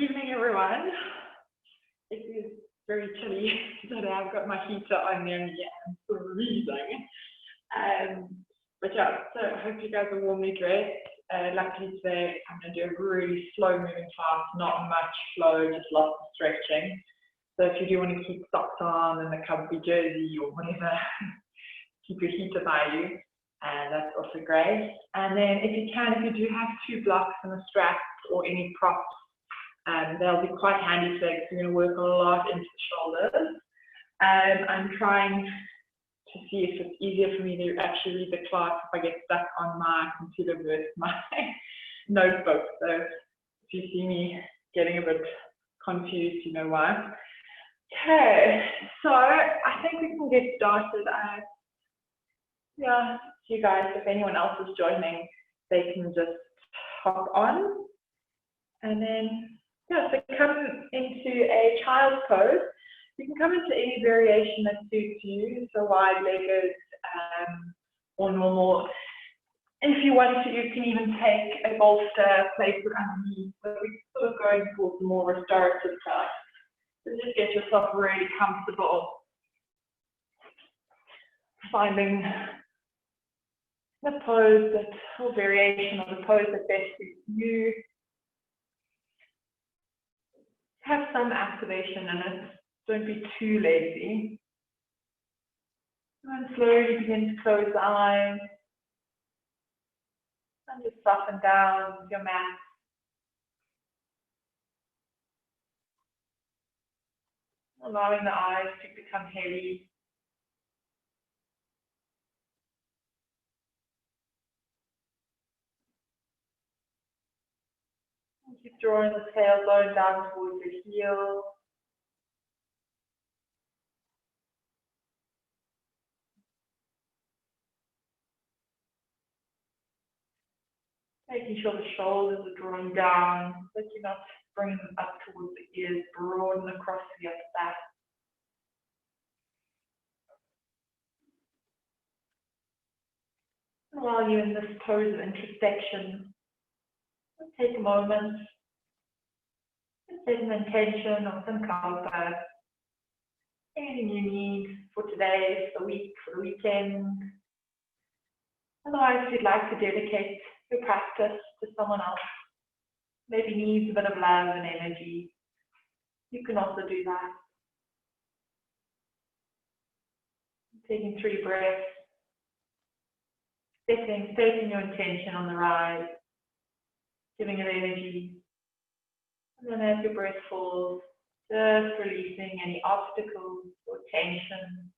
evening, everyone. It is very chilly today. I've got my heater on near me and I'm freezing. But yeah, so I hope you guys are warmly dressed. Luckily today I'm going to do a really slow moving class, not much flow, just lots of stretching. So if you do want to keep socks on and a comfy jersey or whatever, keep your heater by you. And that's also great. And then if you do have 2 blocks and a strap or any props, they'll be quite handy today because we're going to work a lot into the shoulders. I'm trying to see if it's easier for me to actually read the class if I get stuck on my computer versus my notebook. So if you see me getting a bit confused, you know why. Okay, so I think we can get started. Yeah, you guys, if anyone else is joining, they can just hop on. And then, yeah, so come into a child's pose. You can come into any variation that suits you, so wide-legged or normal. And if you want to, you can even take a bolster, place it underneath, but we're sort of going for some more restorative stuff. So just get yourself really comfortable, finding the pose or variation of the pose that best suits you. Have some activation in it. Don't be too lazy. And slowly begin to close the eyes. And just soften down your mat. Allowing the eyes to become heavy. And keep drawing the tailbone down towards the heel. Making sure the shoulders are drawing down, but you're not bringing them up towards the ears, broaden across the upper back. And while you're in this pose of introspection, take a moment, set an intention or sankalpa, anything you need for today, for the week, for the weekend. Otherwise, if you'd like to dedicate your practice to someone else, maybe needs a bit of love and energy, you can also do that. Taking 3 breaths, stating your intention on the rise, giving it energy. And then as your breath falls, just releasing any obstacles or tension.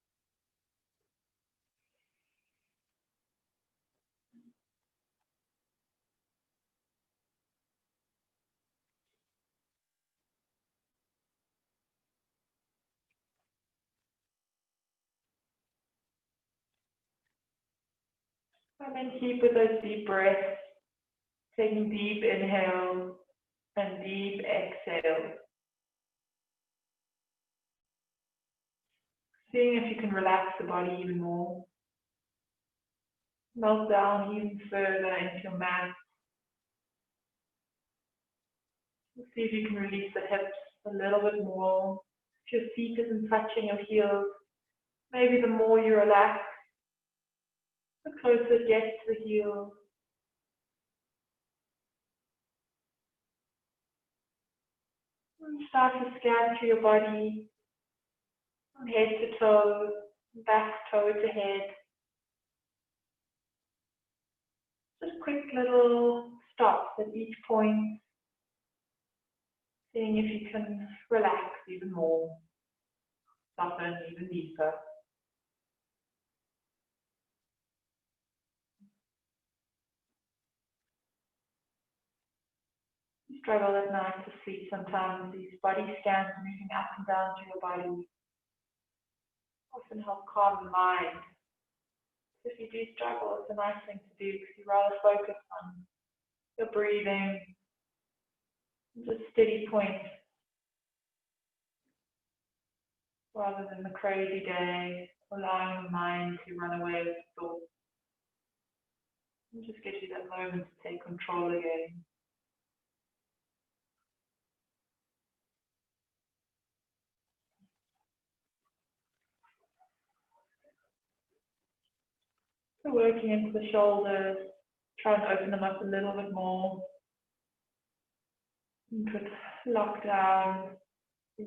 And then keep with those deep breaths, taking deep inhales and deep exhales. Seeing if you can relax the body even more. Melt down even further into your mat. See if you can release the hips a little bit more. If your feet isn't touching your heels, maybe the more you relax, the closer it gets to the heels. And start to scan through your body, from head to toe, back toe to head. Just quick little stops at each point, seeing if you can relax even more, soften even deeper. You struggle at night to sleep sometimes. These body scans moving up and down through your body often help calm the mind. If you do struggle, it's a nice thing to do because you rather focus on your breathing, just steady point, rather than the crazy day, allowing the mind to run away with thoughts. And just gives you that moment to take control again. So working into the shoulders, try and open them up a little bit more. You could lock down,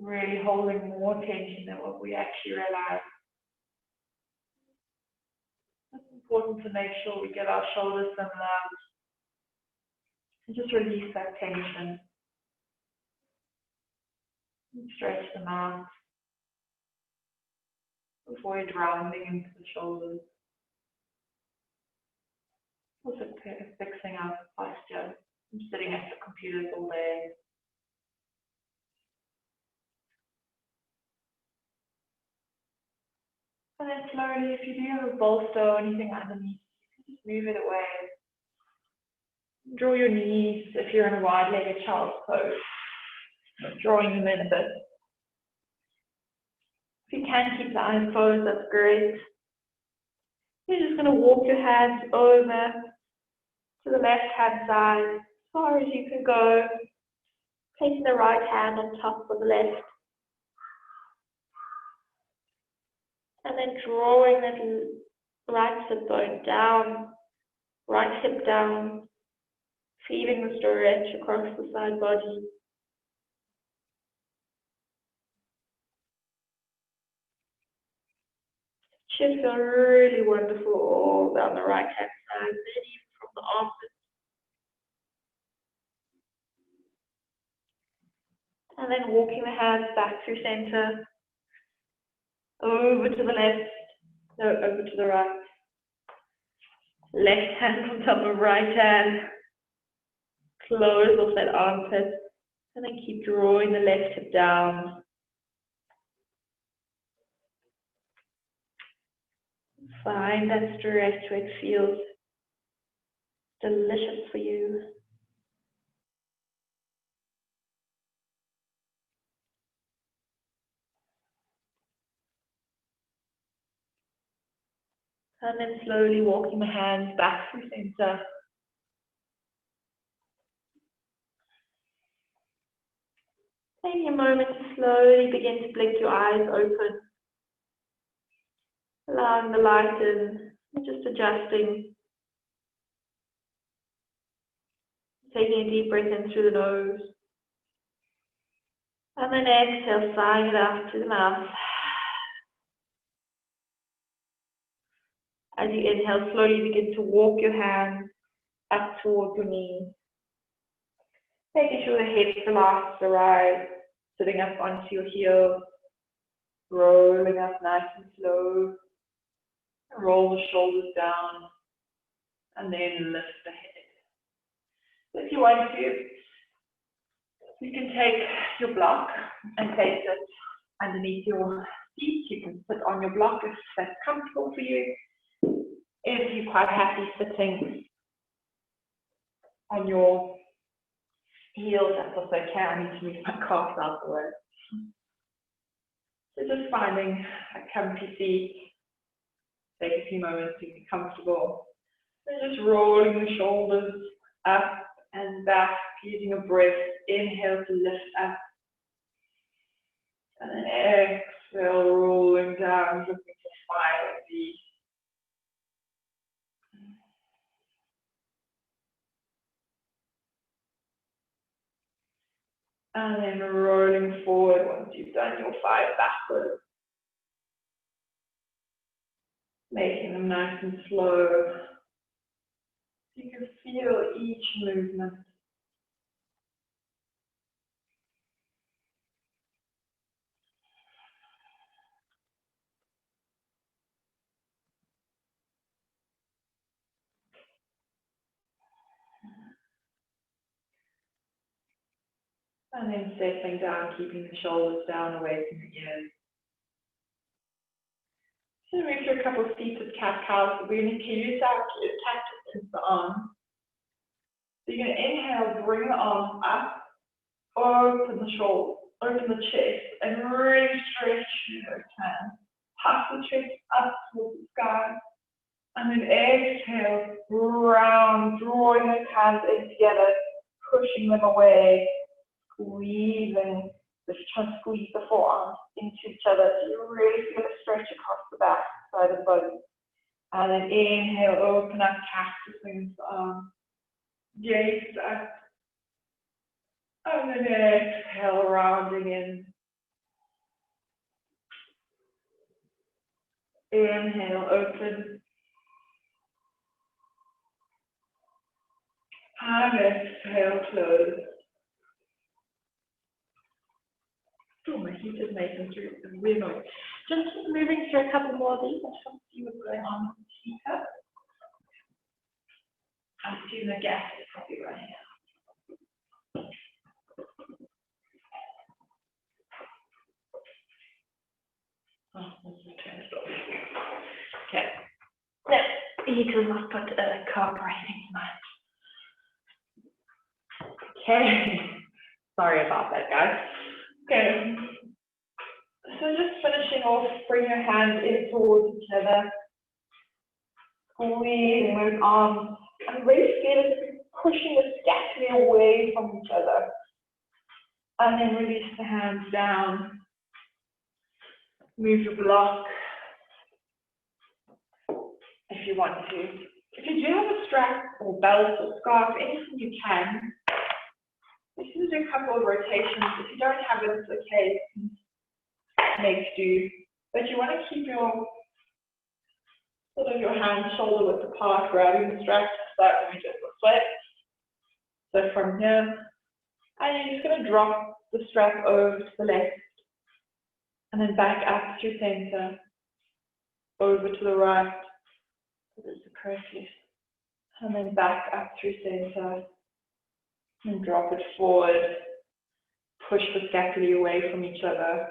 really holding more tension than what we actually realize. It's important to make sure we get our shoulders some love and just release that tension. And stretch them out. Avoid rounding into the shoulders. Also fixing our posture. I'm sitting at the computers all day. And then slowly, if you do have a bolster or anything underneath, you can just move it away. Draw your knees if you're in a wide-legged child's pose. Drawing them in a bit. If you can keep the eyes closed, that's great. You're just going to walk your hands over to the left-hand side as far as you can go, placing the right hand on top of the left. And then drawing that right sit bone down, right hip down, feeling the stretch across the side body. Should feel really wonderful all down the right hand side, then even from the armpit. And then walking the hands back through center, over to the left, no, over to the right. Left hand on top of right hand, close off that armpit, and then keep drawing the left hip down. Find that stretch where it feels delicious for you. And then slowly walking the hands back through center. Taking a moment to slowly begin to blink your eyes open. Allowing the light in, and just adjusting. Taking a deep breath in through the nose. And then exhale, sighing it out to the mouth. As you inhale, slowly begin to walk your hands up towards your knees. Making sure the hips relax, the rise, sitting up onto your heels, rolling up nice and slow. Roll the shoulders down, and then lift the head. So if you want to, you can take your block and place it underneath your feet. You can sit on your block if that's comfortable for you. If you're quite happy sitting on your heels, that's also okay. I need to move my calves out the way. So just finding a comfy seat. Take a few moments to get comfortable. And just rolling the shoulders up and back, using a breath. Inhale to lift up. And then exhale, rolling down, looking to spine deep. And then rolling forward once you've done your 5 backwards. Making them nice and slow. You can feel each movement. And then settling down, keeping the shoulders down away from the ears. So move through a couple of seated cat-cows. We're going to use our cactus into the arm. So you're going to inhale, bring the arms up, open the shoulders, open the chest, and really stretch those hands. Puff the chest up towards the sky. And then exhale, round, drawing those hands in together, pushing them away, squeezing, just trying to squeeze the forearms into each other so you really feel a stretch across the back side of the body. And then inhale, open up, cactus wings, gaze up. And then exhale, rounding in. Inhale, open. And exhale, close. Oh, my heat is making through. It's really annoying. Just moving through a couple more of these. I just want to see what's going on with the heater. I assume the gas is probably running out. Oh, let's turn it off. Okay. Now, the heater must put cooperating tonight. Okay. Sorry about that, guys. Okay. So just finishing off, bring your hands in towards each other. Squeeze those arms. And really feel as if you're pushing the scapula away from each other. And then release the hands down. Move your block if you want to. If you do have a strap or belt or scarf, anything you can, just do a couple of rotations. If you don't have it, it's okay. Make do. But you want to keep your sort of your hand shoulder width apart, grabbing the strap so that we just reflect. So from here, and you're just going to drop the strap over to the left, and then back up through center, over to the right. This is correctly. And then back up through center, and drop it forward. Push the scapulae away from each other.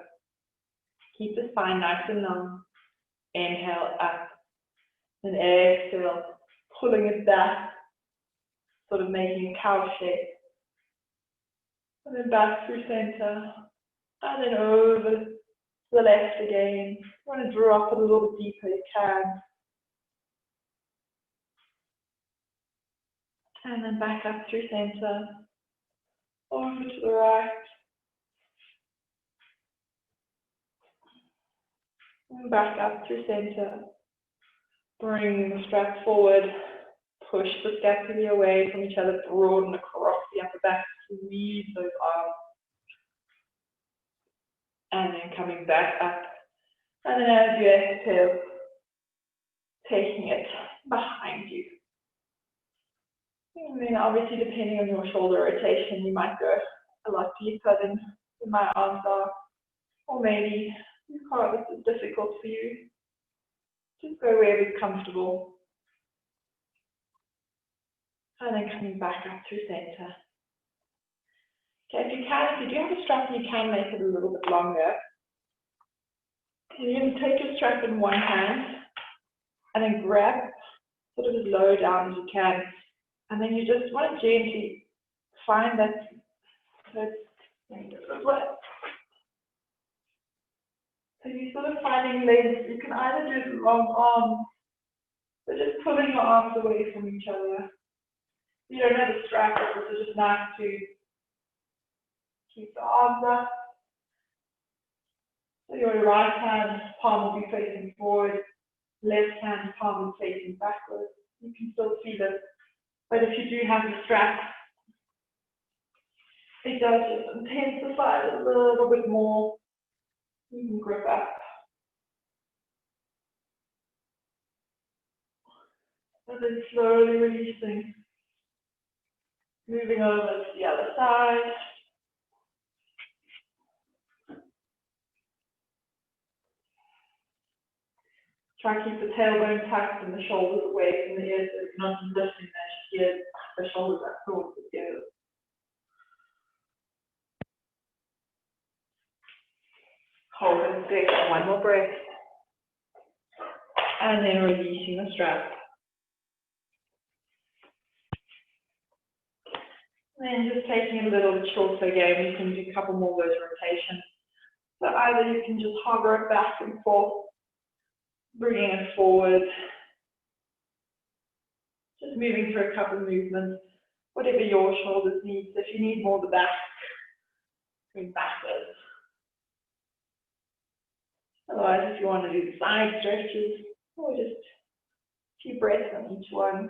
Keep the spine nice and long. Inhale up, and exhale, pulling it back, sort of making a cow shape. And then back through center, and then over to the left again. You want to drop it a little bit deeper you can. And then back up through center, over to the right. And back up through center. Bring the strap forward. Push the scapulae away from each other. Broaden across the upper back. Squeeze those arms. And then coming back up. And then as you exhale, taking it behind you. And then obviously depending on your shoulder rotation, you might go a lot deeper than my arms are. Or maybe this is difficult for you. Just go wherever it's comfortable. And then coming back up through center. Okay, if you do have a strap, you can make it a little bit longer. You're going to take your strap in one hand and then grab sort of as low down as you can. And then you just want to gently find that. So you're sort of finding length. You can either do it long arms, but just pulling your arms away from each other. You don't have a strap, so it's just nice to keep the arms up. So your right hand palm will be facing forward, left hand palm will be facing backwards. You can still feel it. But if you do have the strap, it does just intensify it a little bit more. You can grip up. And then slowly releasing. Moving over to the other side. Try to keep the tailbone tucked and the shoulders away from the ears, so you're not lifting the shoulders up towards the ears. Hold and stay for one more breath. And then releasing the strap. And then just taking it a little bit shorter again, you can do a couple more of those rotations. So either you can just hover it back and forth, bringing it forward, just moving through a couple of movements, whatever your shoulders need. So if you need more of the back, move backwards. Otherwise, if you want to do the side stretches, or just breaths on each one.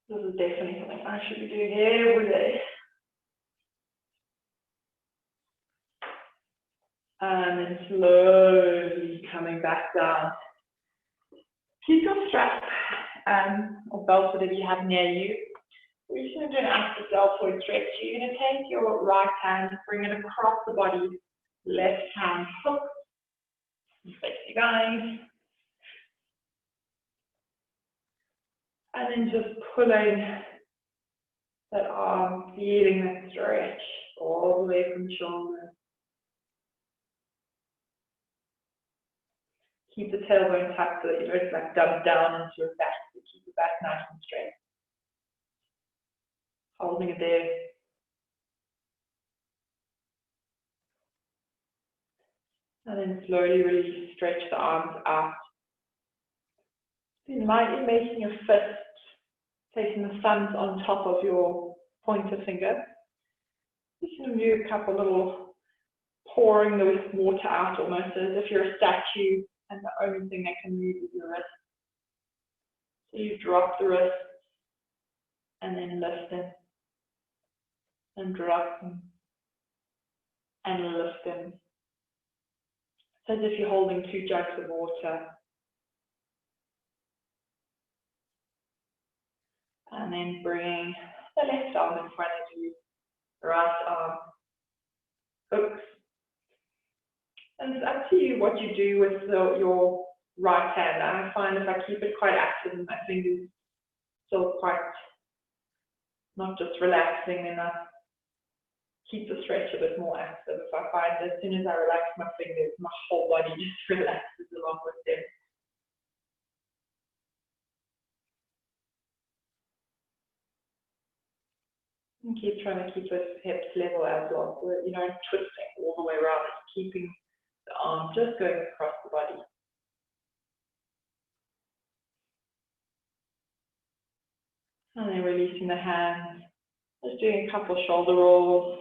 This is definitely something I should be doing every day. And then slowly coming back down. Keep your strap or belt, whatever you have near you. We're just going to do an active deltoid stretch. You're going to take your right hand, bring it across the body, left hand hook, flex your guys. And then just pulling that arm, feeling that stretch all the way from shoulder. Keep the tailbone tucked so that you don't like dump down into your back. So keep your back nice and straight. Holding it there. And then slowly release, stretch the arms out. You might be making your fist, placing the thumbs on top of your pointer finger. You can do a couple little pouring the water out almost as if you're a statue and the only thing that can move is your wrist. So you drop the wrist and then lift them and drop them and lift them. So as if you're holding 2 jugs of water. And then bring the left arm in front of you, right arm hooks. And it's up to you what you do with your right hand. I find if I keep it quite active and my fingers still quite not just relaxing, then I keep the stretch a bit more active. If I find that as soon as I relax my fingers, my whole body just relaxes along with them. And keep trying to keep those hips level as well, so that you don't twisting all the way around. It's keeping the arm just going across the body. And then releasing the hands. Just doing a couple shoulder rolls.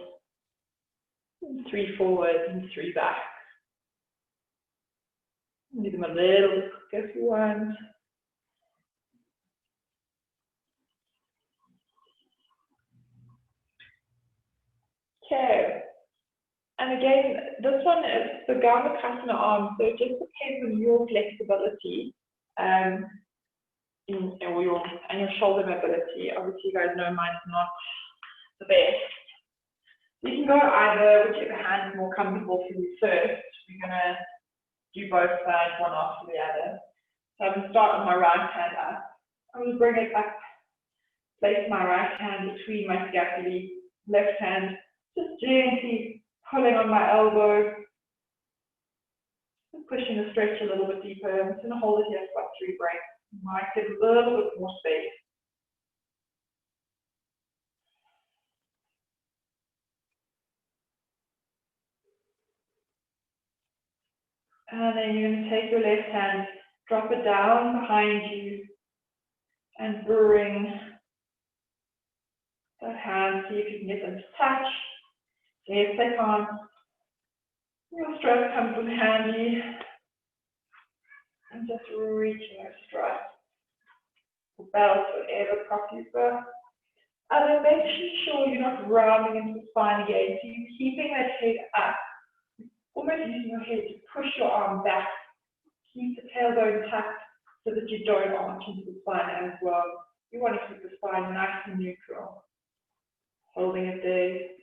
3 forward and 3 back. Do them a little bit quicker if you want. Okay. And again, this one is the Garmakasana arm, so it just depends on your flexibility and your shoulder mobility. Obviously, you guys know mine's not the best. You can go either whichever hand is more comfortable for you first. We're going to do both sides, one after the other. So I'm going to start with my right hand up. I'm going to bring it up, place my right hand between my scapulae, left hand just gently pulling on my elbow, and pushing the stretch a little bit deeper. I'm just going to hold it here for about 3 breaths. Might get a little bit more space. And then you're going to take your left hand, drop it down behind you, and bring that hand, see if you can get them to touch. So if they can't, your stroke comes in handy. And just reaching your strap, or belt, whatever prop you've got. And then making sure you're not rounding into the spine again. So you're keeping that head up, almost using your head to push your arm back. Keep the tailbone tucked so that you don't arch into the spine as well. You want to keep the spine nice and neutral. Holding it there.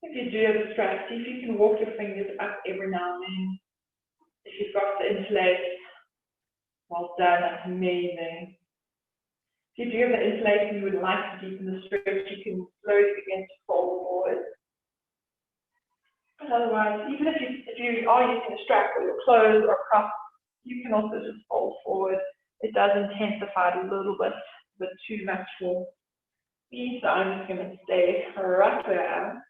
If you do have a strap, see if you can walk your fingers up every now and then. If you've got the interlace, well done, that's amazing. If you do have the interlace and you would like to deepen the stretch, you can slowly begin to fold forward. But otherwise, even if you are using a strap or your clothes or a cuff, you can also just fold forward. It does intensify it a little bit, but too much for me, so I'm just going to stay right where I am.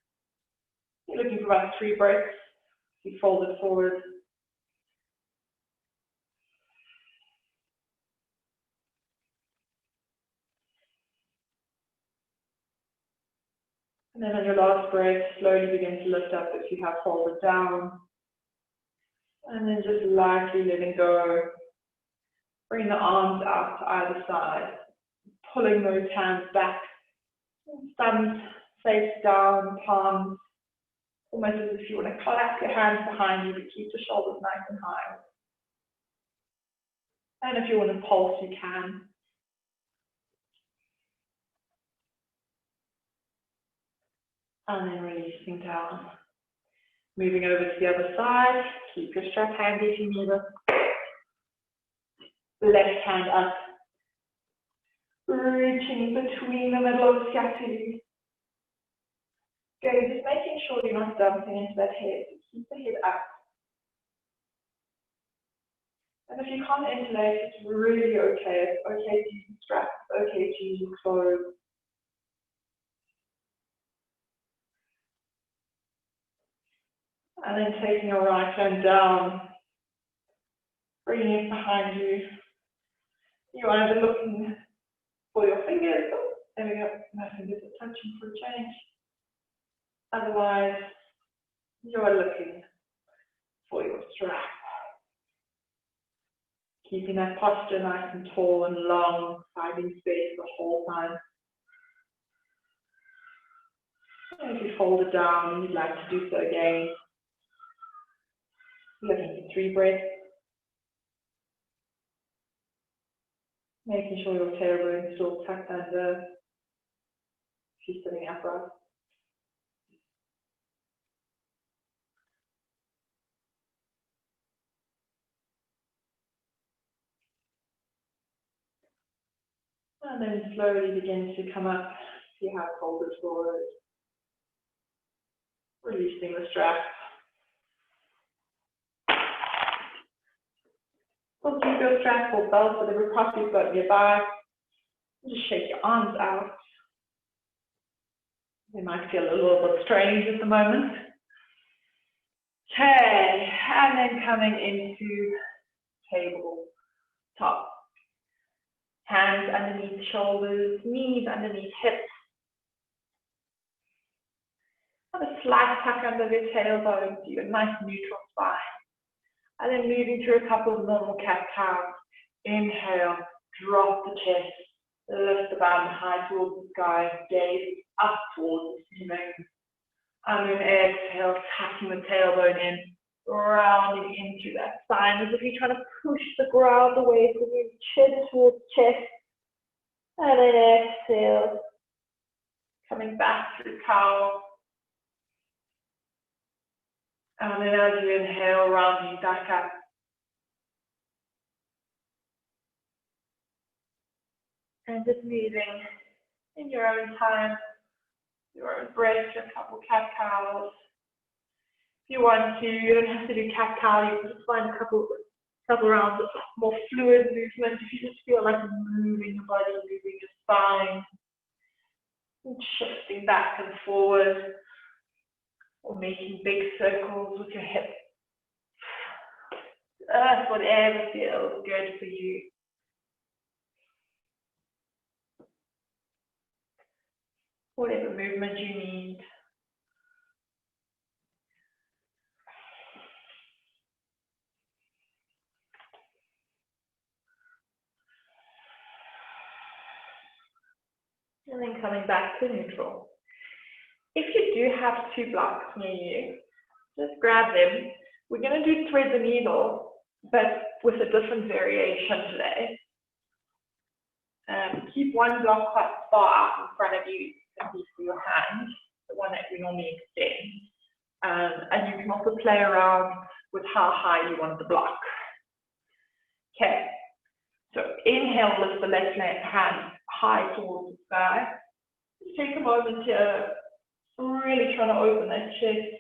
You're looking for about 3 breaths. You fold it forward. And then on your last breath, slowly begin to lift up if you have folded down. And then just lightly letting go. Bring the arms out to either side, pulling those hands back. Thumbs face down, palms, almost as if you want to clasp your hands behind you, but keep the shoulders nice and high. And if you want to pulse, you can. And then releasing down. Moving over to the other side, keep your strap handy if you need it. Left hand up, reaching between the middle of the scapula. Good, just making sure you're not dumping into that head. Keep the head up. And if you can't interlace, it's really okay. It's okay to use the strap, it's okay to use your clothes. And then taking your right hand down, bringing it behind you. You're either looking for your fingers, there we go, my fingers are touching for a change. Otherwise, you are looking for your strap. Keeping that posture nice and tall and long, finding space the whole time. And if you fold it down, you'd like to do so again. Looking for 3 breaths. Making sure your tailbone is still tucked under if you're sitting upright. And then slowly begin to come up if you have folded forward. Releasing the strap. We'll keep your strap or belt, whatever prop you've got nearby. Just shake your arms out. They might feel a little bit strange at the moment. Okay, and then coming into tabletop. Hands underneath shoulders, knees underneath hips. Have a slight tuck under your tailbone, so you have a nice neutral spine. And then moving through a couple of normal cat-cows. Inhale, drop the chest, lift the bum high towards the sky, gaze up towards the ceiling. And then exhale, tucking the tailbone in, rounding in through that spine, as if you're trying to push the ground away from your chin towards chest. And then exhale, coming back through cow. And then as you inhale, rounding back up. And just moving in your own time, your own breath, a couple cat-cows. If you want to, you don't have to do cat-cow, you can just find a couple rounds of more fluid movement. If you just feel like moving your body, moving your spine, and shifting back and forward, or making big circles with your hips. Whatever feels good for you. Whatever movement you need. And then coming back to neutral. If you do have 2 blocks near you, just grab them. We're going to do thread the needle, but with a different variation today. Keep one block quite far out in front of you, at least for your hand, the one that we normally extend. And you can also play around with how high you want the block. Okay, so inhale, lift the left hand high towards the sky. Just take a moment here, really trying to open that chest.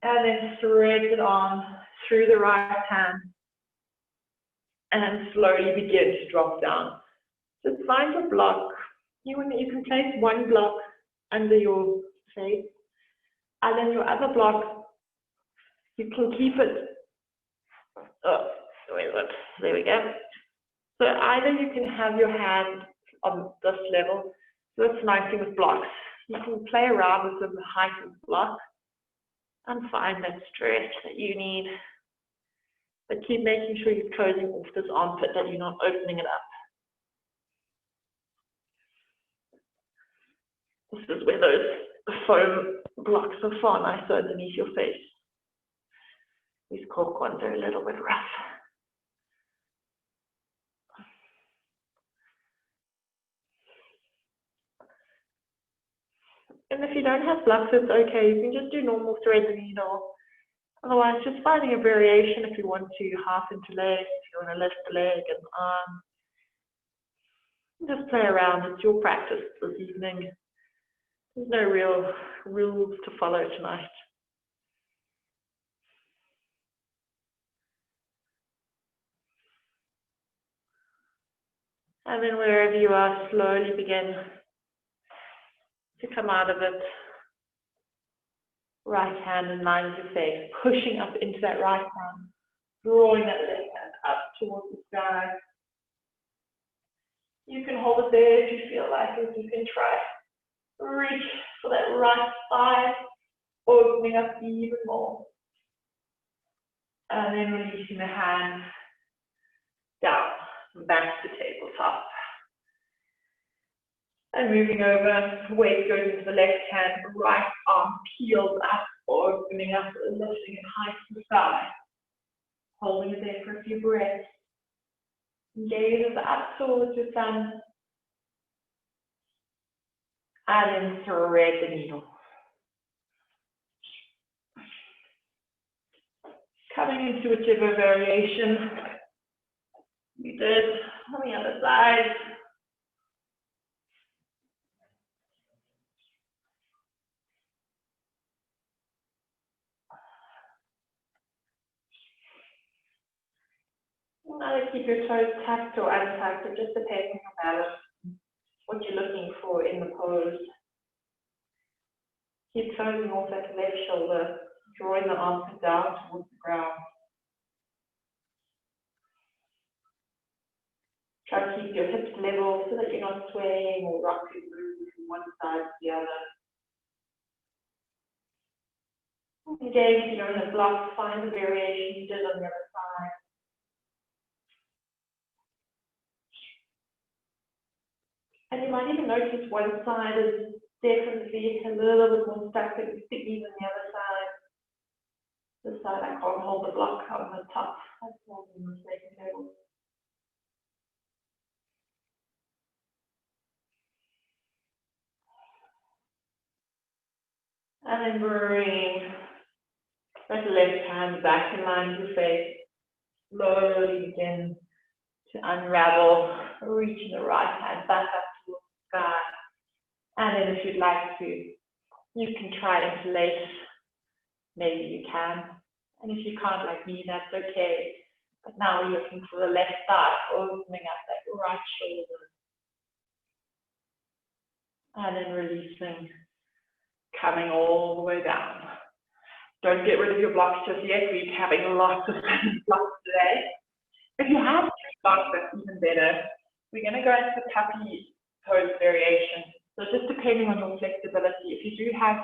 And then thread it on through the right hand. And slowly begin to drop down. Just find your block. You can place one block under your face. And then your other block, you can keep it. Oh, there we go. So either you can have your hand on this level, So that's the nice thing with blocks. You can play around with the height of the block and find that stretch that you need. But keep making sure you're closing off this armpit, that you're not opening it up. This is where those foam blocks are far nicer underneath your face. These cork ones are a little bit rough. And if you don't have blocks, it's okay. You can just do normal thread and needle. Otherwise, just finding a variation if you want to half interlace, if you want to lift the leg and arm. Just play around. It's your practice this evening. There's no real rules to follow tonight. And then wherever you are, slowly begin to come out of it. Right hand in line with your face, pushing up into that right hand, drawing that left hand up towards the sky. You can hold it there if you feel like it. You can try reach for that right thigh, opening up even more. And then releasing the hand down, back to tabletop. And moving over, weight goes into the left hand, right arm peels up, opening up, lifting it high to the sky. Holding it there for a few breaths. Gaze up towards your sun. And then thread the needle. Coming into whichever variation you did on the other side. Now keep your toes tucked or untucked, it just depends on your balance, what you're looking for in the pose. Keep closing off that left shoulder, drawing the arms down towards the ground. Try to keep your hips level so that you're not swaying or rocking from one side to the other. Engage, if you're in a block, find the variation you did on the other side. And you might even notice one side is definitely a little bit more stuck and sticky than the other side. This side I can't hold the block on the top. That's not a mistake level. And then bring that left hand back in line with your face. Slowly begin to unravel, reaching the right hand back up towards the sky. And then if you'd like to, you can try and interlace. Maybe you can. And if you can't, like me, that's okay. But now we're looking for the left thigh, opening up that right shoulder. And then releasing, coming all the way down. Don't get rid of your blocks just yet. We're having lots of blocks today. If you have 3 blocks, that's even better. We're going to go into the puppy pose variation. So just depending on your flexibility, if you do have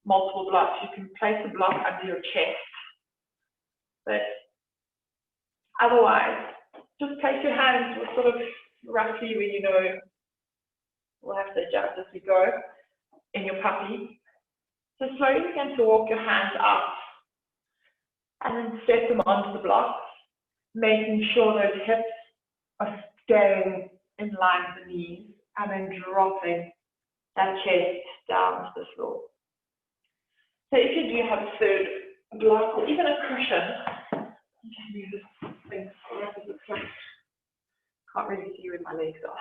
multiple blocks, you can place a block under your chest. But otherwise, just place your hands sort of roughly where you know, we'll have to adjust as we go, in your puppy. So slowly begin to walk your hands up and then step them onto the blocks, making sure those hips are staying in line with the knees and then dropping that chest down to the floor. So if you do have a third block or even a cushion, you can use this thing as a cushion. Can't really see where my legs are.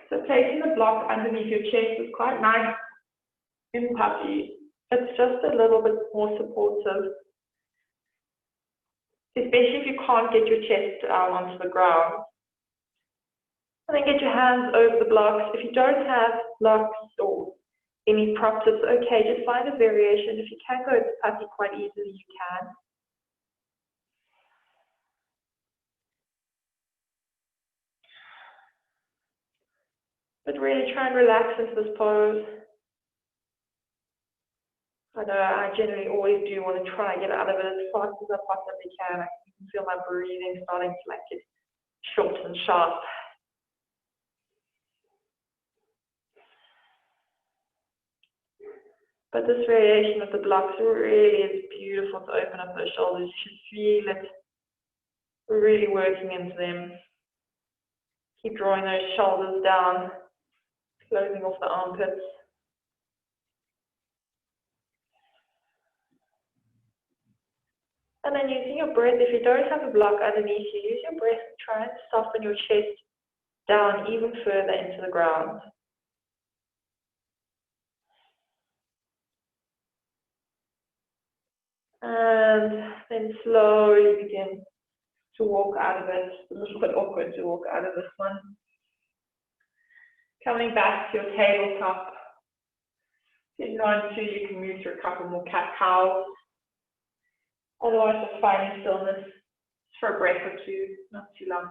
So placing the block underneath your chest is quite nice in puppy. It's just a little bit more supportive, especially if you can't get your chest down onto the ground. And then get your hands over the blocks. If you don't have blocks or any props, it's okay. Just find a variation. If you can go to puppy quite easily, you can. But really try and relax into this pose. I know I generally always do want to try and get out of it as fast as I possibly can. I can feel my breathing starting to like get short and sharp. But this variation of the blocks really is beautiful to open up those shoulders. You should feel it really working into them. Keep drawing those shoulders down, closing off the armpits. And then using your breath, if you don't have a block underneath you, use your breath to try and soften your chest down even further into the ground. And then slowly begin to walk out of it. It's a little bit awkward to walk out of this one. Coming back to your tabletop. If you want to, you can move through a couple more cat cows. Otherwise, just finding stillness for a breath or two, not too long.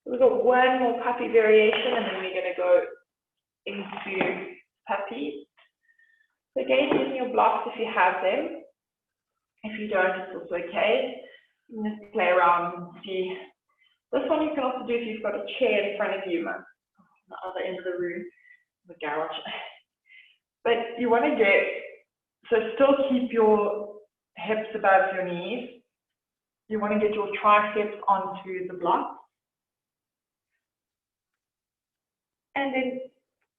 We've got one more puppy variation, and then we're going to go into puppy. So again, using your blocks if you have them. If you don't, it's also okay. You can just play around and see. This one you can also do if you've got a chair in front of you, on the other end of the room, the garage. But you want to get, so still keep your hips above your knees. You want to get your triceps onto the block. And then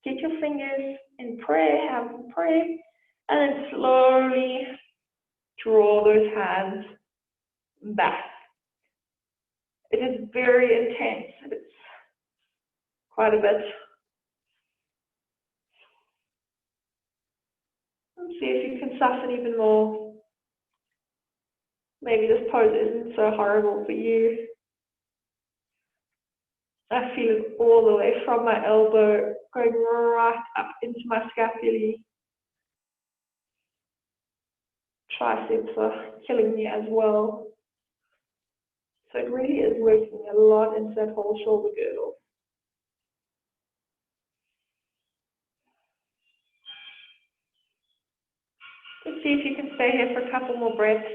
get your fingers in prayer, hands in prayer, and then slowly draw those hands back. It is very intense. It's quite a bit. And see if you can soften even more. Maybe this pose isn't so horrible for you. I feel it all the way from my elbow going right up into my scapulae. Triceps are killing me as well. So it really is working a lot into that whole shoulder girdle. Let's see if you can stay here for a couple more breaths.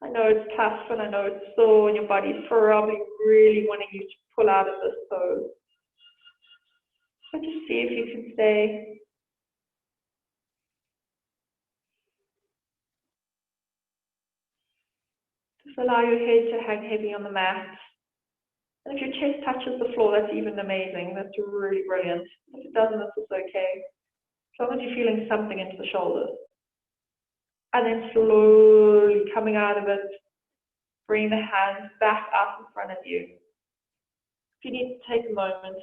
I know it's tough and I know it's sore and your body's probably really wanting you to pull out of this pose. So just see if you can stay. Just allow your head to hang heavy on the mat. And if your chest touches the floor, that's even amazing. That's really brilliant. If it doesn't, it's also okay. As long as you're feeling something into the shoulders. And then slowly coming out of it, bring the hands back up in front of you. If you need to take a moment,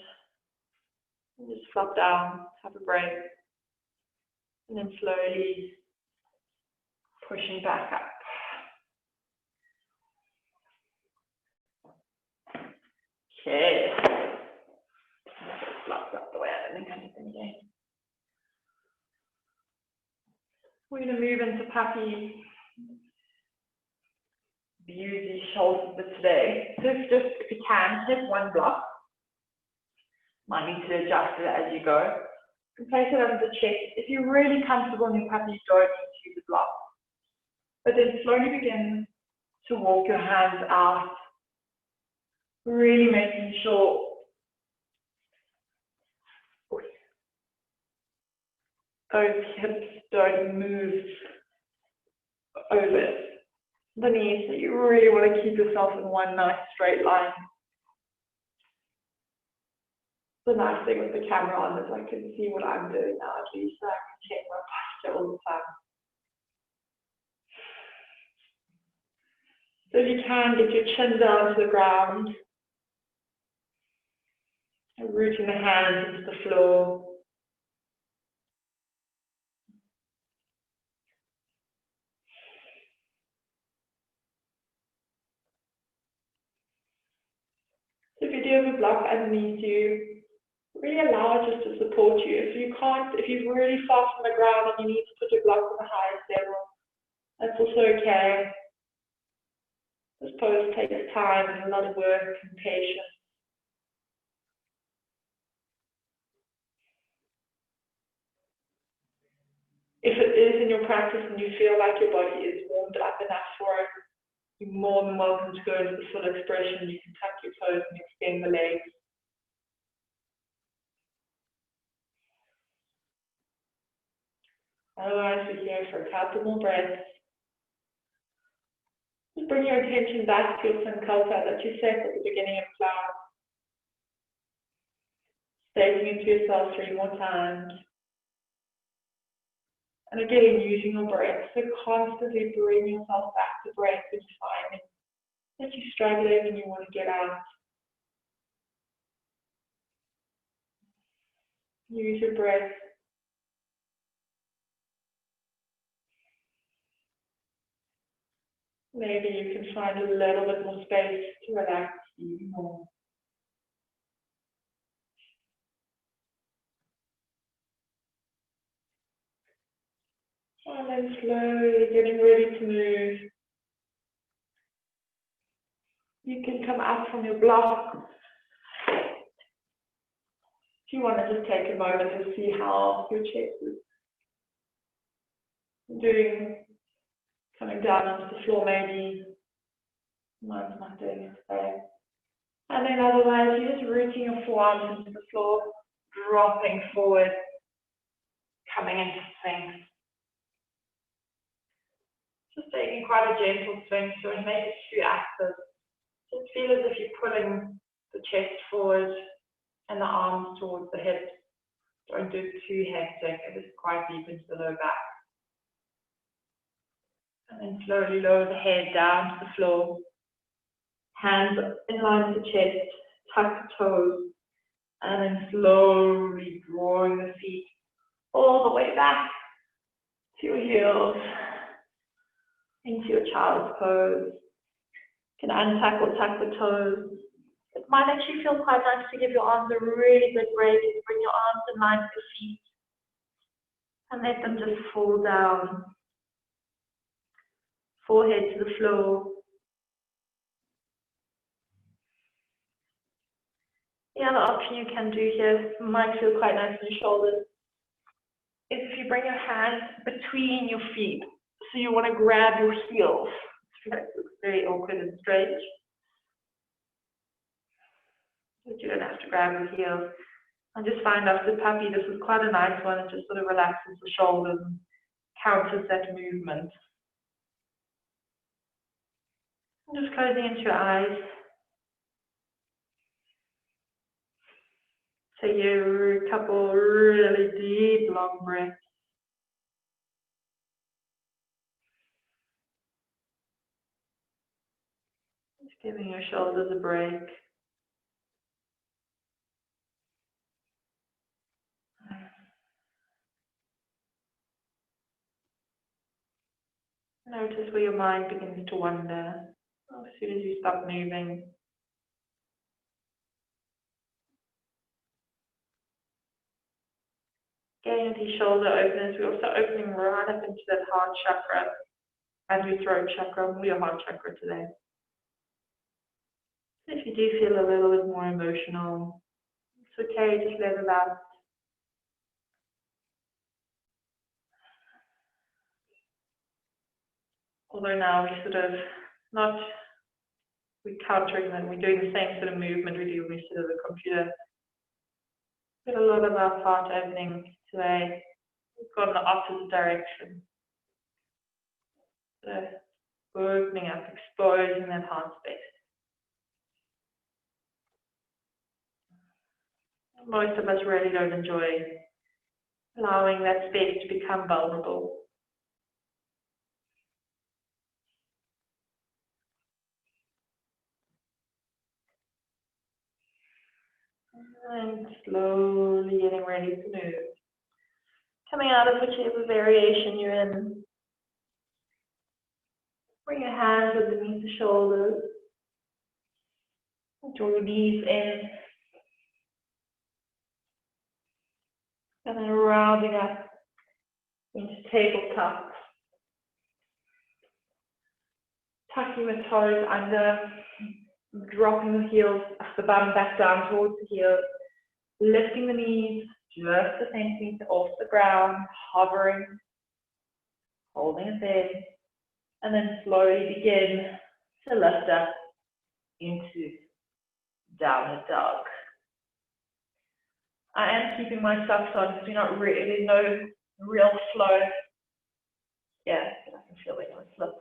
just flop down, have a break, and then slowly pushing back up. Okay. Flop up the way I don't think anything again. We're going to move into puppy. Use these shoulders a bit today. So if you can, take one block. Might need to adjust it as you go. And place it under the chest. If you're really comfortable in your puppy, you don't need to use a block. But then slowly begin to walk your hands out. Really making sure those hips don't move over the knees. So you really want to keep yourself in one nice straight line. The nice thing with the camera on is I can see what I'm doing now, at least so I can check my posture all the time. So if you can, get your chin down to the ground, and rooting the hands into the floor. So if you do have a block underneath you, really allow now just to support you. If you can't, if you're really far from the ground and you need to put your block on the highest level, that's also okay. This pose takes time and a lot of work and patience. If it is in your practice and you feel like your body is warmed up enough for it, you're more than welcome to go into the full expression. You can tuck your toes and extend the legs. Otherwise, we're here for a couple more breaths. Just bring your attention back to your sankalpa that you set at the beginning of class. Stating it to yourself 3 more times. And again, using your breath. So constantly bring yourself back to breath when you find that you're struggling and you want to get out. Use your breath. Maybe you can find a little bit more space to relax even more. And then slowly getting ready to move. You can come up from your block. If you want to just take a moment to see how your chest is doing, coming down onto the floor maybe. Mine's not doing it today. And then otherwise, you're just rooting your forearms into the floor, dropping forward, coming into swing. Just taking quite a gentle swing, so it makes it too active. Just feel as if you're pulling the chest forward and the arms towards the hips. Don't do it too hectic, it is quite deep into the low back. And then slowly lower the head down to the floor. Hands in line with the chest, tuck the toes, and then slowly drawing the feet all the way back to your heels, into your child's pose. You can untuck or tuck the toes. It might actually feel quite nice to give your arms a really good break and bring your arms in line with your feet and let them just fall down. Forehead to the floor. The other option you can do here, might feel quite nice in your shoulders, is if you bring your hands between your feet. So you want to grab your heels. That looks very awkward and strange. But you don't have to grab your heels. And just find after the puppy, this is quite a nice one. It just sort of relaxes the shoulders and counters that movement. And just closing into your eyes. Take a couple really deep, long breaths. Just giving your shoulders a break. Notice where your mind begins to wander. As soon as you stop moving, getting the shoulder openness, we're also opening right up into that heart chakra and your throat chakra, or your heart chakra today. If you do feel a little bit more emotional, it's okay, just let it out. Although now we're countering them, we're doing the same sort of movement we do when we sit at the computer. Got a lot of our heart opening today. We've gone the opposite direction. So opening up, exposing that heart space. Most of us really don't enjoy allowing that space to become vulnerable. And slowly getting ready to move. Coming out of whichever variation you're in. Bring your hands underneath the shoulders. Draw your knees in. And then rounding up into tabletop. Tucking the toes under, dropping the heels, the bum back down towards the heels, lifting the knees just a centimeter off the ground, hovering, holding it there, and then slowly begin to lift up into downward dog. I am keeping my socks on because there's no real flow. Yeah, I can feel it when I slip.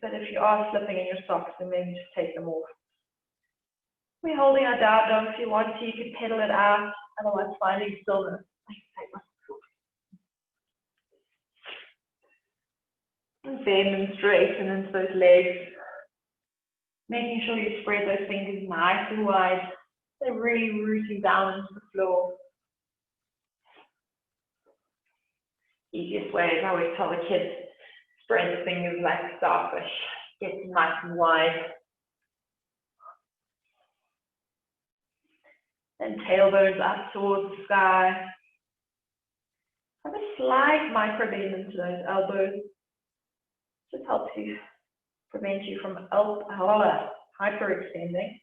But if you are slipping in your socks, then maybe just take them off. We're holding our down dog. If you want to, you can pedal it out. Otherwise, finding stillness. And bend and straighten into those legs. Making sure you spread those fingers nice and wide. They're really rooting down into the floor. Easiest way is I always tell the kids, spread the fingers like a starfish. Get them nice and wide. Then tailbones up towards the sky. Have a slight micro bend into those elbows. Just helps you prevent you from hyperextending.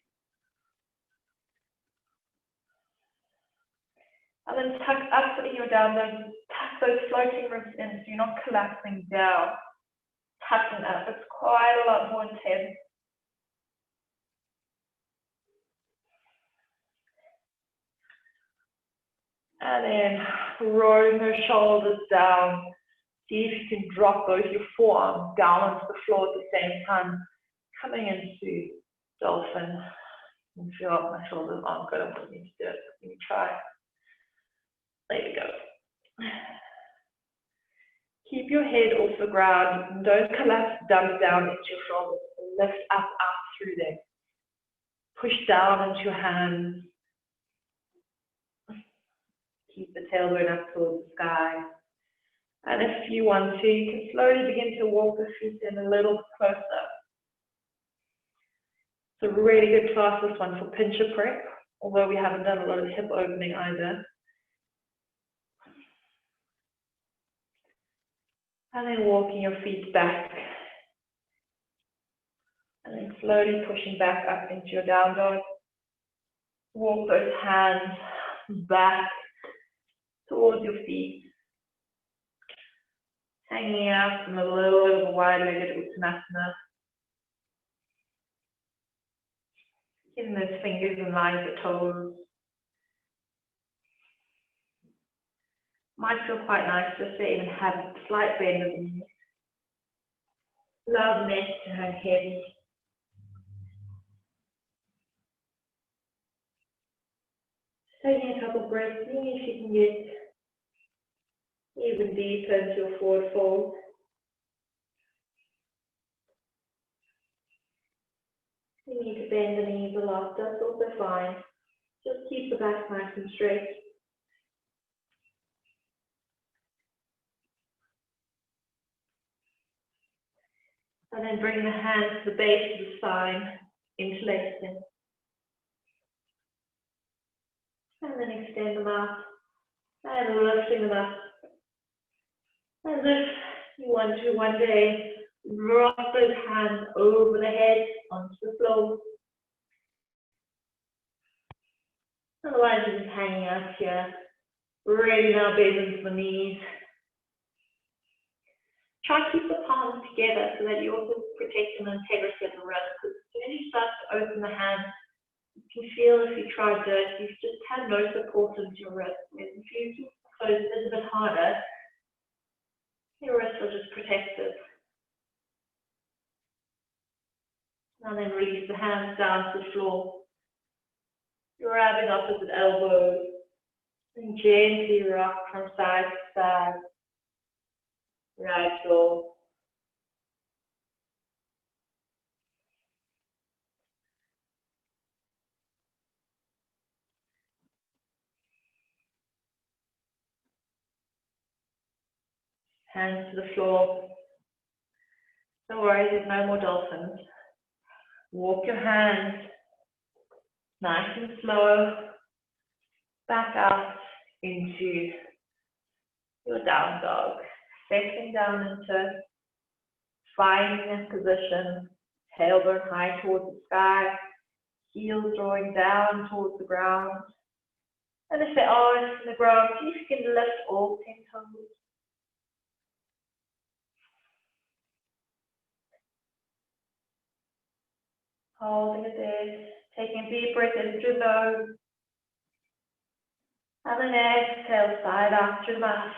And then tuck up in your down dog, tuck those floating ribs in so you're not collapsing down. Tucking up, it's quite a lot more intense. And then rolling those shoulders down. See if you can drop both your forearms down onto the floor at the same time. Coming into dolphin. And feel like my shoulders aren't good. I don't need to do it. Let me try. There we go. Keep your head off the ground. Don't collapse, dump down into your shoulders. Lift up through them. Push down into your hands. Keep the tailbone up towards the sky. And if you want to, you can slowly begin to walk the feet in a little closer. It's a really good class, this one, for pincher prep, although we haven't done a lot of hip opening either. And then walking your feet back. And then slowly pushing back up into your down dog. Walk those hands back towards your feet. Hanging out in a little bit of a wide-legged Uttanasana. Getting those fingers in line with the toes. Might feel quite nice just to even have a slight bend of the knees. Allow the neck to hang heavy. Taking a couple breaths, seeing if you can get even deeper into your forward fold. You need to bend the knees a lot, that's also fine. Just keep the back nice and straight. And then bring the hands to the base of the spine, interlacing. And then extend them out. And lifting them up. As if you want to one day drop those hands over the head onto the floor. Otherwise, you're just hanging out here. Really now bend into the knees. Try to keep the palms together so that you also protect the integrity of the wrist. Because as soon as you start to open the hand, you can feel if you try this, you just have no support into your wrist. If you keep close a little bit harder, your wrists are just protected. And then release the hands down to the floor. Grabbing opposite elbows. And gently rock from side to side. Ragdoll. Hands to the floor. Don't worry, there's no more dolphins. Walk your hands nice and slow back out into your down dog, settling down into finding a position, tailbone high towards the sky, heels drawing down towards the ground. And if there are in the ground, see if you can lift all 10 toes. Holding it there, taking a deep breath in through the nose. And then exhale, side out through the mouth.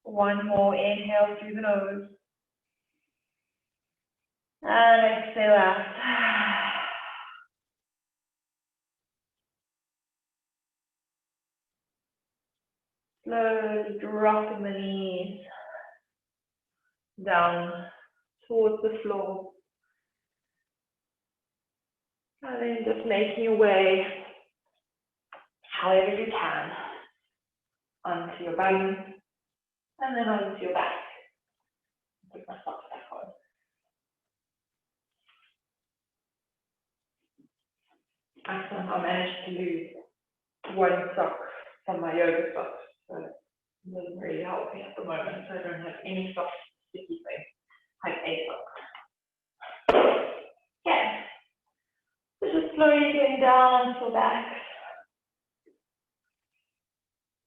One more inhale through the nose. And exhale out. Slowly dropping the knees down towards the floor. And then just making your way, however you can, onto your bum and then onto your back. Put my socks back on. I somehow managed to lose one sock from my yoga socks, so it doesn't really help me at the moment. So I don't have any socks sticky thing. I have a sock. Okay. So just slowly getting down to the back.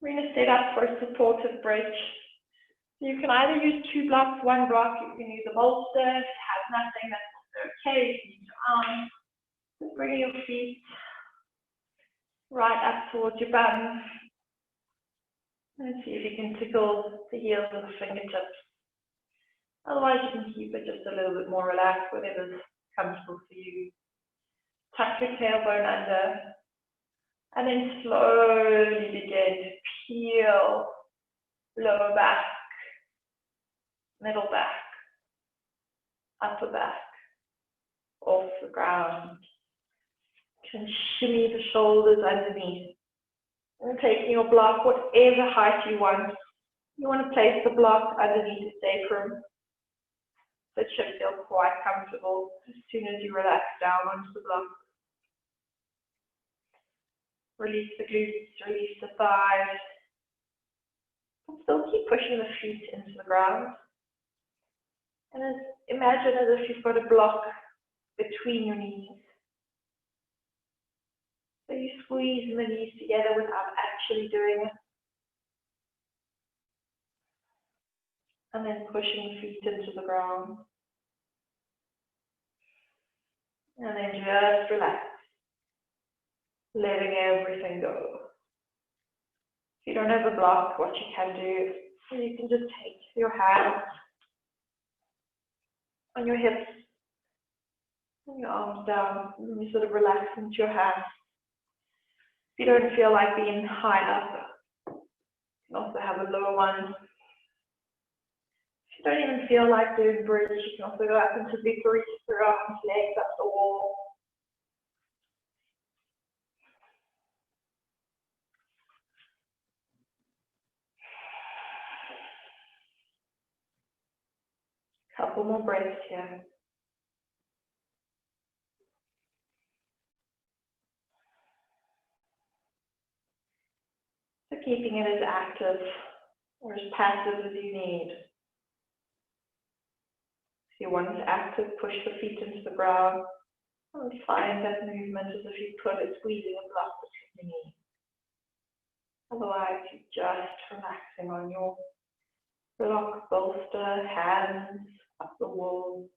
We're going to set up for a supportive bridge. You can either use 2 blocks, 1 block. You can use a bolster. If it has nothing, that's also okay. You can use your arms. Just bring your feet right up towards your bum. And see if you can tickle the heels of the fingertips. Otherwise, you can keep it just a little bit more relaxed, whatever's comfortable for you. Tuck your tailbone under. And then slowly begin to peel lower back, middle back, upper back, off the ground. You can shimmy the shoulders underneath. And taking your block, whatever height you want. You want to place the block underneath the sacrum. So it should feel quite comfortable as soon as you relax down onto the block. Release the glutes, release the thighs. And still keep pushing the feet into the ground. And imagine as if you've got a block between your knees. So you squeeze the knees together without actually doing it. And then pushing the feet into the ground. And then just relax. Letting everything go. If you don't have a block, what you can do is you can just take your hands on your hips and your arms down, and you sort of relax into your hands. If you don't feel like being high up, you can also have a lower one. If you don't even feel like doing bridge, you can also go up into victory, throw arms, legs up the wall. Couple more breaths here. So keeping it as active or as passive as you need. If you want it active, push the feet into the ground and find that movement as if you put it squeezing a block between the knees. Otherwise, you're just relaxing on your block, bolster, hands up the wall.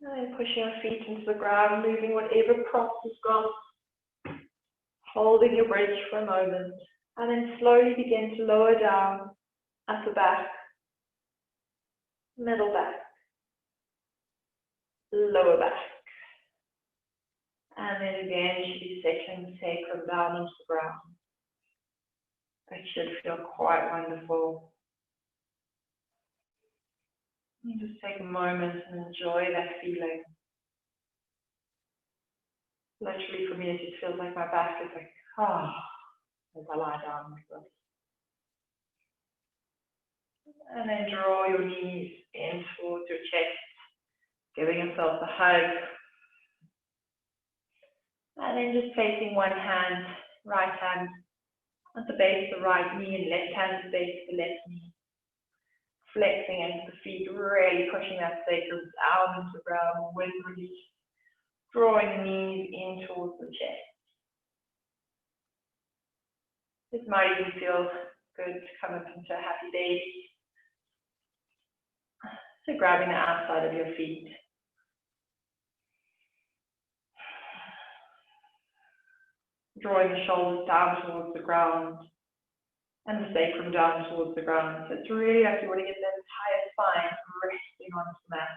And then pushing your feet into the ground, moving whatever props you've got. Holding your bridge for a moment. And then slowly begin to lower down, upper back, middle back, lower back. And then again, you should be settling the sacrum down into the ground. It should feel quite wonderful. You just take a moment and enjoy that feeling. Literally for me, it just feels like my back is like, ah, as I lie down like this. And then draw your knees in towards your chest, giving yourself a hug. And then just placing one hand, right hand at the base of the right knee and left hand at the base of the left knee. Flexing into the feet, really pushing that sacrum out into the ground with release. Drawing the knees in towards the chest. This might even feel good to come up into a happy baby. So grabbing the outside of your feet. Drawing the shoulders down towards the ground and the sacrum down towards the ground. So it's really like you want to get that entire spine resting on the mat.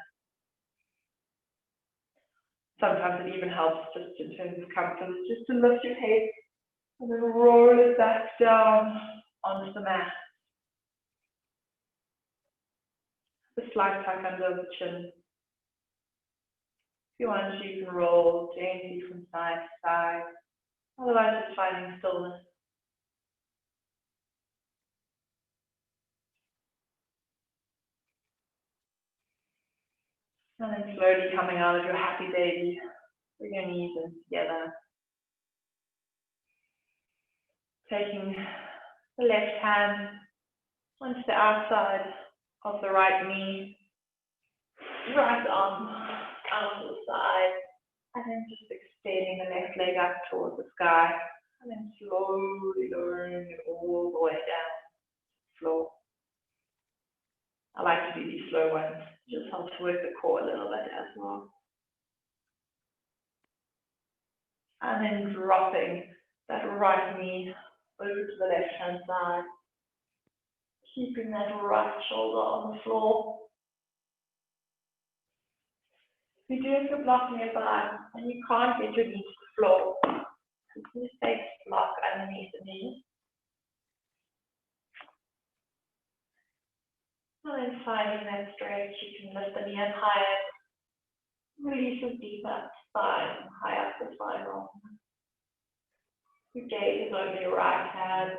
Sometimes it even helps just in terms of comfort, just to lift your head and then roll it back down onto the mat. The slight tuck under the chin. If you want, you can roll gently from side to side. Otherwise, just finding stillness. And then slowly coming out of your happy baby. Bring your knees in together. Taking the left hand onto the outside of the right knee. Right arm out to the side. And then just extending the left leg up towards the sky. And then slowly lowering it all the way down to the floor. I like to do these slow ones. It just helps work the core a little bit as well. And then dropping that right knee over to the left hand side. Keeping that right shoulder on the floor. If you do if you're blocking your back and you can't get your knee to the floor, just take a block underneath the knee. And then finding that stretch, you can lift the knee up higher. Release it deep up the spine, high up the spine roll. Your gaze is over your right hand.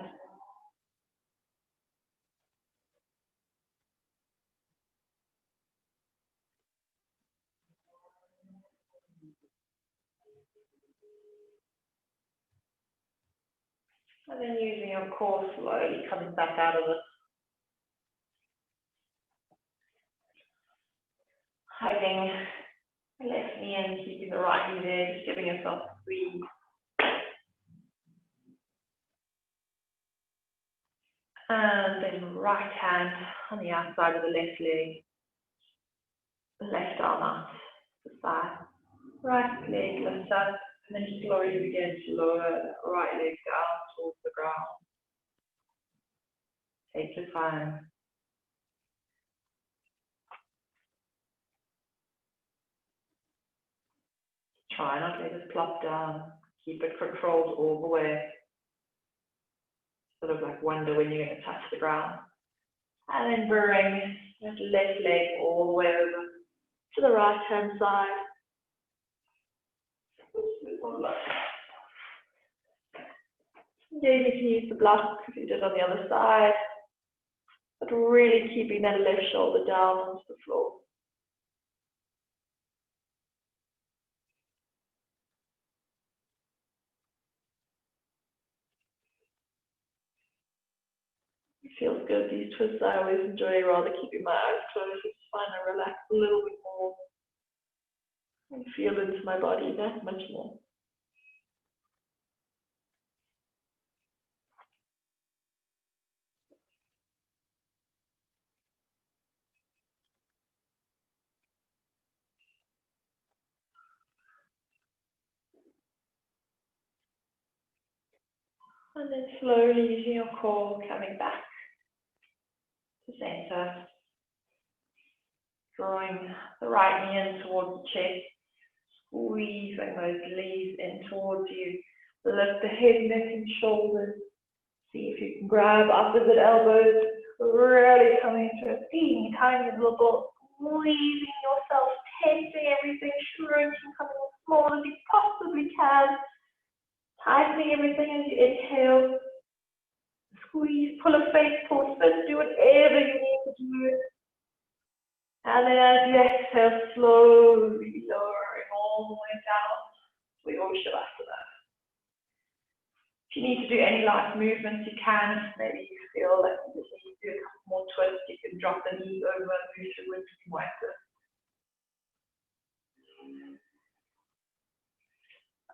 And then using your core, slowly coming back out of it. Hugging the left knee and keeping the right knee there, just giving yourself a squeeze. And then right hand on the outside of the left leg. Left arm out to the side. Right leg lifts up, and then slowly begin to lower the right leg down towards the ground. Take your time. Try not to let it plop down. Keep it controlled all the way. Sort of like wonder when you're going to touch the ground. And then bring that left leg all the way over to the right hand side. Again, you can use the block if you did on the other side, but really keeping that left shoulder down onto the floor. It feels good, these twists I always enjoy, rather keeping my eyes closed, just find I relax a little bit more and feel into my body that much more. And then slowly using your core, coming back to center. Drawing the right knee in towards the chest. Squeezing those knees in towards you. Lift the head, neck and shoulders. See if you can grab opposite elbows. Really coming into a teeny tiny little ball. Squeezing yourself, tensing everything, shrinking, coming as small as you possibly can. Tightening everything as you inhale. Squeeze, pull a face towards this, do whatever you need to do. And then as you exhale, slowly lowering all the way down to your Shavasana. If you need to do any light movements, you can. Maybe you feel that you just need to do a couple more twists. You can drop the knees over and move your wind wider.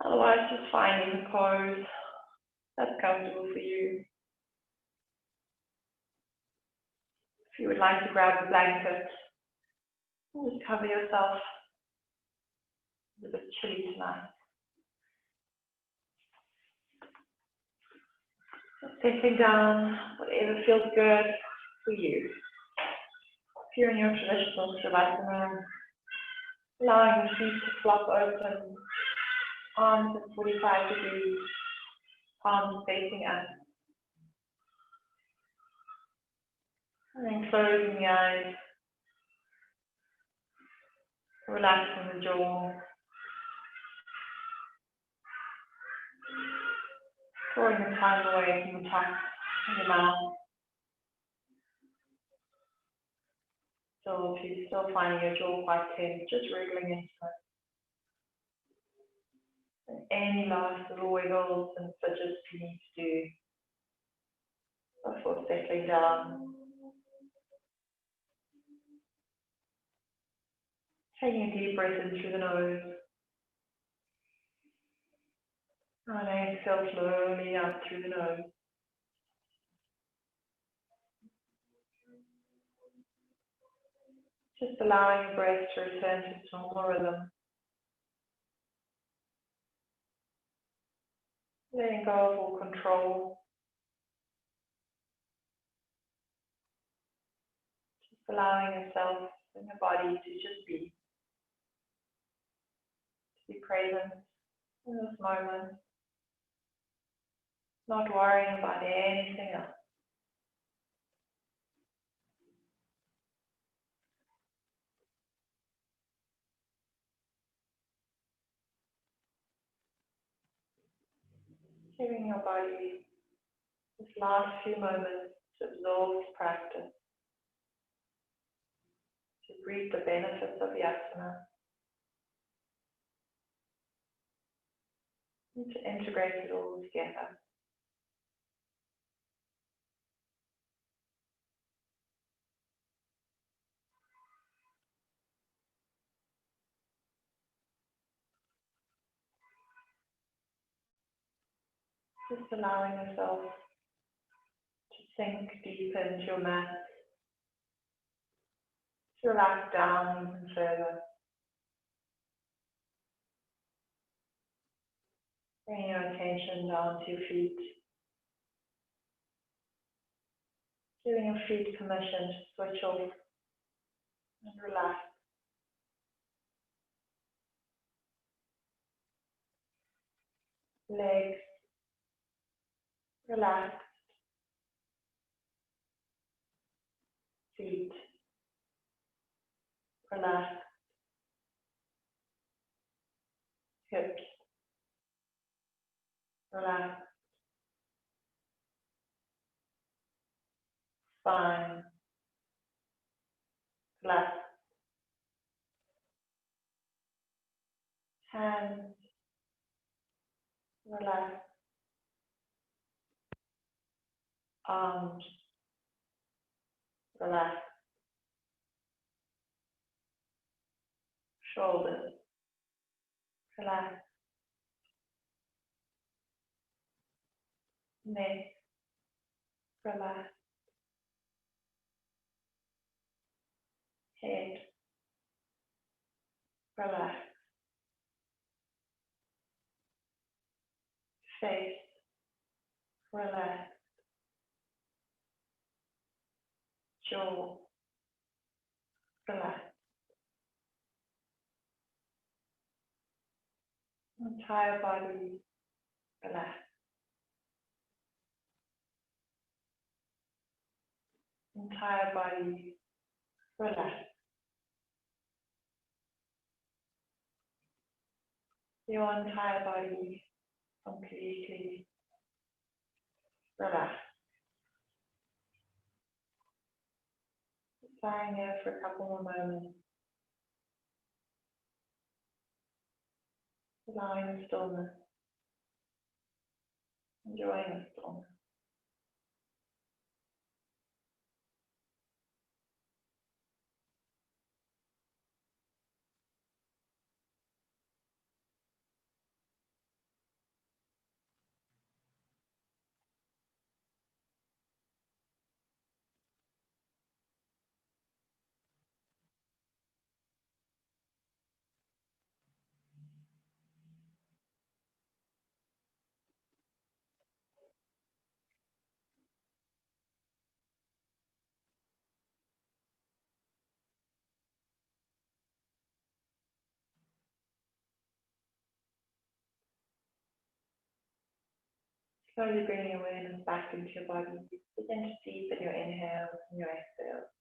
Otherwise, just finding the pose that's comfortable for you. If you would like to grab a blanket, just cover yourself. It's a bit chilly tonight. Settling down, whatever feels good for you. If you're in your traditional Shavasana, allowing your feet to flop open, arms at 45 degrees, palms facing up. And then closing the eyes, relaxing the jaw, drawing the tongue away from the tuck in the mouth. So if you're still finding your jaw quite tense, just wriggling into it. And any last little wiggles and fidgets you need to do before settling down. Taking a deep breath in through the nose. And exhale slowly out through the nose. Just allowing the breath to return to its normal rhythm. Letting go of all control. Just allowing yourself and your body to just be. To be present in this moment. Not worrying about anything else. Giving your body this last few moments to absorb this practice, to reap the benefits of the asana, and to integrate it all together. Just allowing yourself to sink deeper into your mat, to relax down even further. Bringing your attention down to your feet. Giving your feet permission to switch off and relax. Legs relaxed. Feet relaxed. Hips relaxed. Spine relaxed. Hands relaxed. Arms relaxed. Shoulders relaxed. Neck relaxed. Head relaxed. Face relaxed. Jaw relaxed. Entire body relaxed. Entire body relaxed. your entire body completely relaxed. Lying there for a couple more moments, allowing the stillness, enjoying the stillness. Slowly bringing your awareness back into your body. Begin to deepen your inhales and your exhales.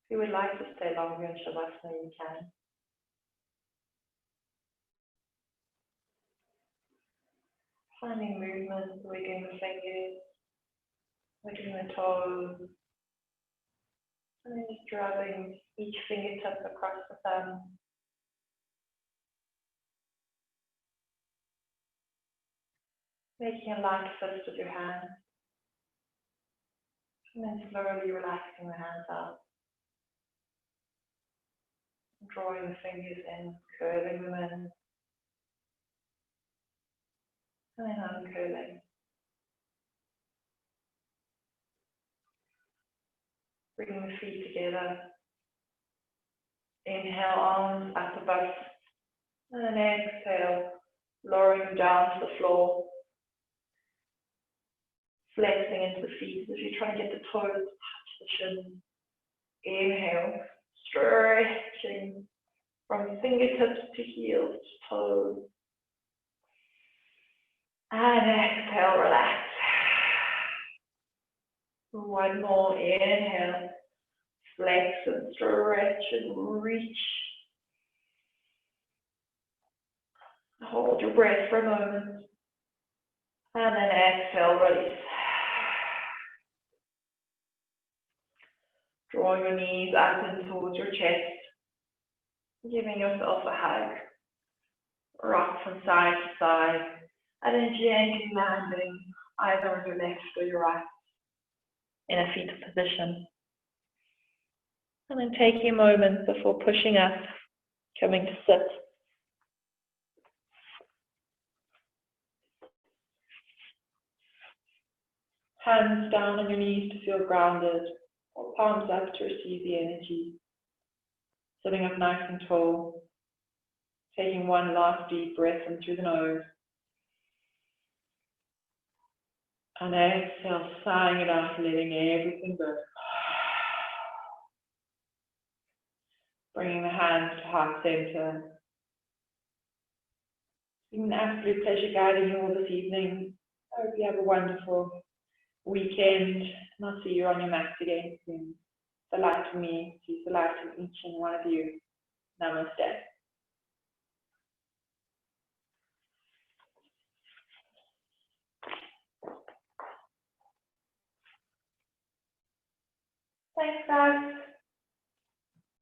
If you would like to stay longer in Shavasana, you can. Finding movement, wiggling the fingers, wiggling the toes, and then just dragging each fingertip across the thumb. Making a light fist with your hands, and then slowly relaxing the hands out. Drawing the fingers in, curling them in, and then uncurling. Bringing the feet together. Inhale, arms at the butt, and then exhale, lowering them down to the floor. Flexing into the feet as you're trying to get the toes to touch the shins. Inhale, stretching from fingertips to heels to toes. And exhale, relax. One more, inhale, flex and stretch and reach. Hold your breath for a moment. And then exhale, release. Draw your knees up and towards your chest, giving yourself a hug. Rock from side to side, and then gently landing either on your left or your right in a fetal position. And then taking a moment before pushing up, coming to sit. Hands down on your knees to feel grounded, or palms up to receive the energy. Sitting up nice and tall. Taking one last deep breath in through the nose. And exhale, sighing it out, letting everything go. Bringing the hands to heart center. It's been an absolute pleasure guiding you all this evening. I hope you have a wonderful weekend, and I'll see you on your mat again soon. The light in me sees the light in each and one of you. Namaste. Thanks, guys.